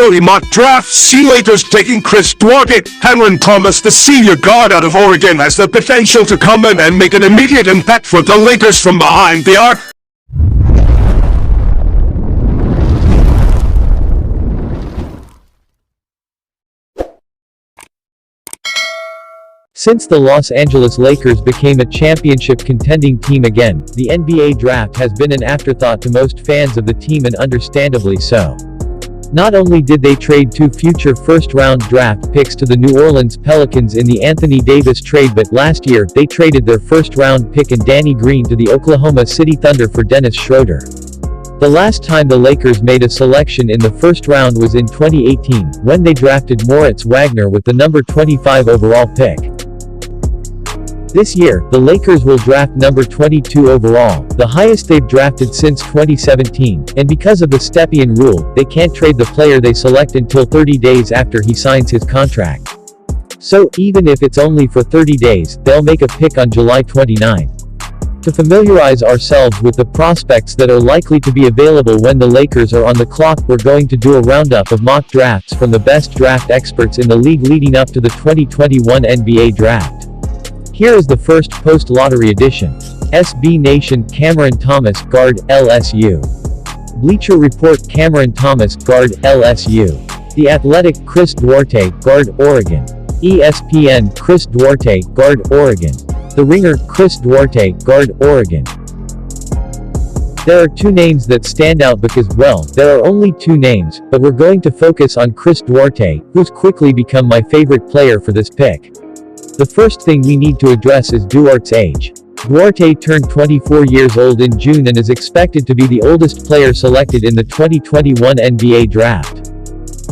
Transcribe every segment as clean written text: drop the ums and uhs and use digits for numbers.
early mock draft, see Lakers taking Chris Duarte. Cameron Thomas, the senior guard out of Oregon, has the potential to come in and make an immediate impact for the Lakers from behind the arc. Since the Los Angeles Lakers became a championship contending team again, the NBA draft has been an afterthought to most fans of the team, and understandably so. Not only did they trade 2 future first-round draft picks to the New Orleans Pelicans in the Anthony Davis trade, but last year, they traded their first-round pick and Danny Green to the Oklahoma City Thunder for Dennis Schroeder. The last time the Lakers made a selection in the first round was in 2018, when they drafted Moritz Wagner with the number 25 overall pick. This year, the Lakers will draft number 22 overall, the highest they've drafted since 2017, and because of the Stepien rule, they can't trade the player they select until 30 days after he signs his contract. So, even if it's only for 30 days, they'll make a pick on July 29. To familiarize ourselves with the prospects that are likely to be available when the Lakers are on the clock, we're going to do a roundup of mock drafts from the best draft experts in the league leading up to the 2021 NBA draft. Here is the first post-lottery edition. SB Nation: Cameron Thomas, guard, LSU. Bleacher Report: Cameron Thomas, guard, LSU. The Athletic: Chris Duarte, guard, Oregon. ESPN: Chris Duarte, guard, Oregon. The Ringer: Chris Duarte, guard, Oregon. There are 2 names that stand out because, well, there are only 2 names, but we're going to focus on Chris Duarte, who's quickly become my favorite player for this pick. The first thing we need to address is Duarte's age. Duarte turned 24 years old in June and is expected to be the oldest player selected in the 2021 NBA draft.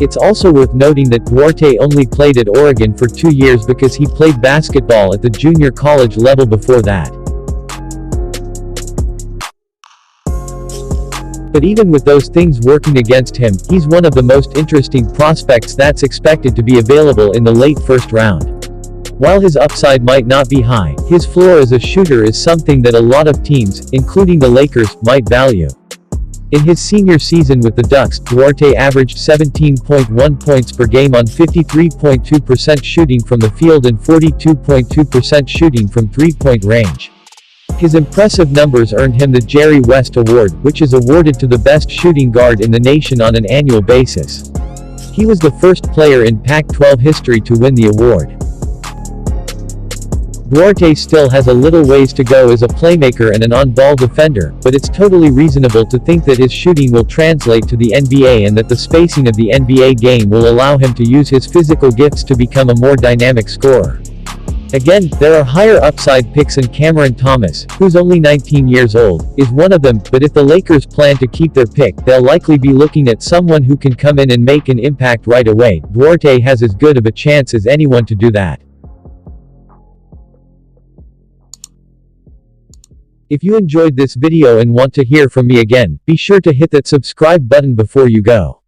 It's also worth noting that Duarte only played at Oregon for 2 years because he played basketball at the junior college level before that. But even with those things working against him, he's one of the most interesting prospects that's expected to be available in the late first round. While his upside might not be high, his floor as a shooter is something that a lot of teams, including the Lakers, might value. In his senior season with the Ducks, Duarte averaged 17.1 points per game on 53.2% shooting from the field and 42.2% shooting from three-point range. His impressive numbers earned him the Jerry West Award, which is awarded to the best shooting guard in the nation on an annual basis. He was the first player in Pac-12 history to win the award. Duarte still has a little ways to go as a playmaker and an on-ball defender, but it's totally reasonable to think that his shooting will translate to the NBA and that the spacing of the NBA game will allow him to use his physical gifts to become a more dynamic scorer. Again, there are higher upside picks, and Cameron Thomas, who's only 19 years old, is one of them, but if the Lakers plan to keep their pick, they'll likely be looking at someone who can come in and make an impact right away. Duarte has as good of a chance as anyone to do that. If you enjoyed this video and want to hear from me again, be sure to hit that subscribe button before you go.